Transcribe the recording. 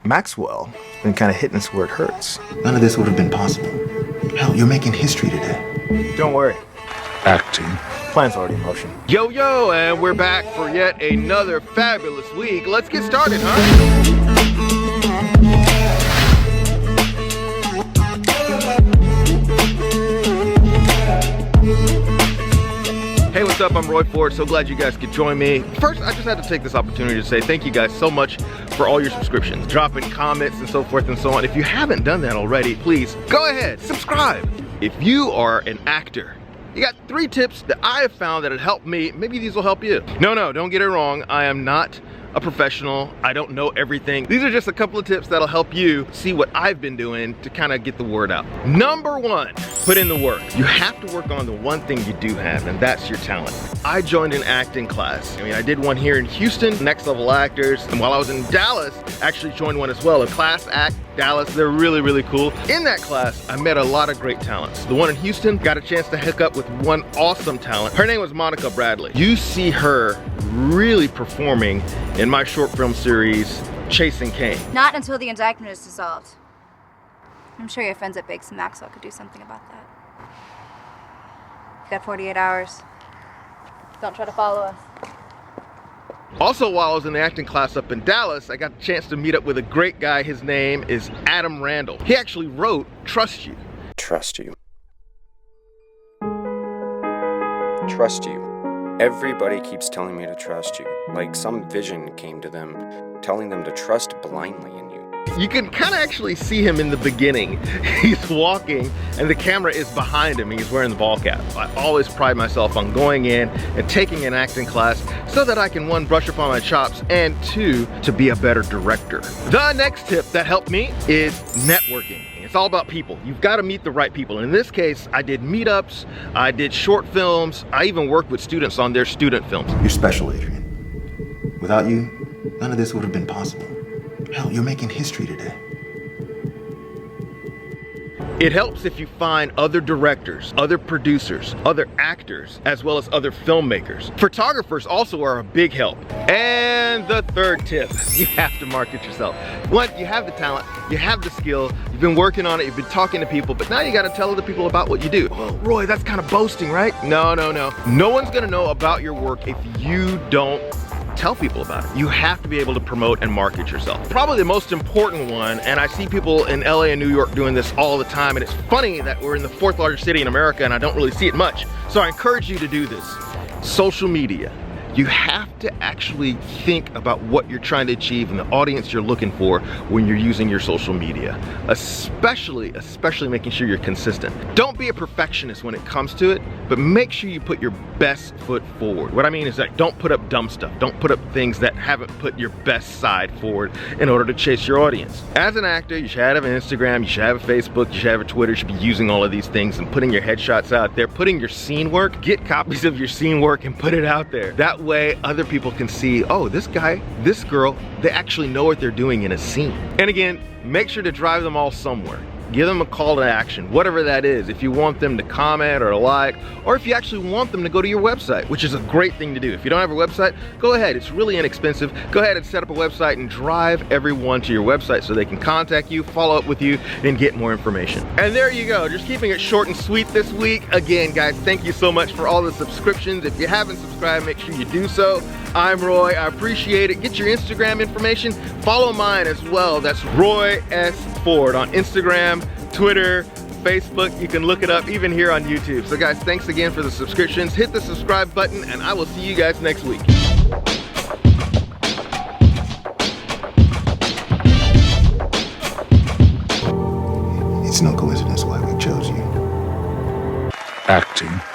Maxwell has been kind of hitting us where it hurts. None of this would have been possible. Hell, you're making history today. Don't worry. Acting. Plan's already in motion. Yo, and we're back for yet another fabulous week. Let's get started, huh? Hey, what's up? I'm RoySFord. So glad you guys could join me. First, I just had to take this opportunity to say thank you guys so much for all your subscriptions, dropping comments and so forth and so on. If you haven't done that already, please go ahead, subscribe. If you are an actor, you got 3 tips that I have found that have helped me. Maybe these will help you. No, don't get it wrong. I am not a professional. I don't know everything. These are just a couple of tips that'll help you see what I've been doing to kind of get the word out. Number 1, put in the work. You have to work on the one thing you do have, and that's your talent. I joined an acting class. I did one here in Houston, Next Level Actors, and while I was in Dallas, I actually joined one as well, a Class Act Dallas. They're really cool. In that class, I met a lot of great talents. The one in Houston, got a chance to hook up with one awesome talent. Her name was Monica Bradley. You see her really performing in my short film series, Chasing Kane. Not until the indictment is dissolved. I'm sure your friends at Bakes and Maxwell could do something about that. You got 48 hours. Don't try to follow us. Also, while I was in the acting class up in Dallas, I got the chance to meet up with a great guy. His name is Adam Randall. He actually wrote Trust You. Trust you. Trust you. Everybody keeps telling me to trust you. Like some vision came to them, telling them to trust blindly in you. You can kind of actually see him in the beginning. He's walking and the camera is behind him. He's wearing the ball cap. I always pride myself on going in and taking an acting class so that I can, 1, brush up on my chops, and 2, to be a better director. The next tip that helped me is networking. It's all about people. You've got to meet the right people. In this case, I did meetups, I did short films, I even worked with students on their student films. You're special, Adrian. Without you, none of this would have been possible. Hell, you're making history today. It helps if you find other directors, other producers, other actors, as well as other filmmakers. Photographers also are a big help. And the 3rd tip, you have to market yourself. 1, you have the talent, you have the skill, you've been working on it, you've been talking to people, but now you gotta tell other people about what you do. Well, Roy, that's kind of boasting, right? No. No one's gonna know about your work if you don't tell people about it. You have to be able to promote and market yourself. Probably the most important one, and I see people in LA and New York doing this all the time, and it's funny that we're in the 4th largest city in America and I don't really see it much. So I encourage you to do this. Social media. You have to actually think about what you're trying to achieve and the audience you're looking for when you're using your social media. Especially making sure you're consistent. Don't be a perfectionist when it comes to it, but make sure you put your best foot forward. What I mean is that don't put up dumb stuff. Don't put up things that haven't put your best side forward in order to chase your audience. As an actor, you should have an Instagram, you should have a Facebook, you should have a Twitter, you should be using all of these things and putting your headshots out there, putting your scene work, get copies of your scene work and put it out there. That way other people can see, oh, this guy, this girl, they actually know what they're doing in a scene. And again, make sure to drive them all somewhere. Give them a call to action, whatever that is. If you want them to comment or like, or if you actually want them to go to your website, which is a great thing to do. If you don't have a website, go ahead. It's really inexpensive. Go ahead and set up a website and drive everyone to your website so they can contact you, follow up with you, and get more information. And there you go. Just keeping it short and sweet this week. Again, guys, thank you so much for all the subscriptions. If you haven't subscribed, make sure you do so. I'm Roy. I appreciate it. Get your Instagram information. Follow mine as well. That's RoySFord on Instagram, Twitter, Facebook. You can look it up even here on YouTube. So guys, thanks again for the subscriptions. Hit the subscribe button and I will see you guys next week. It's no coincidence why we chose you. Acting.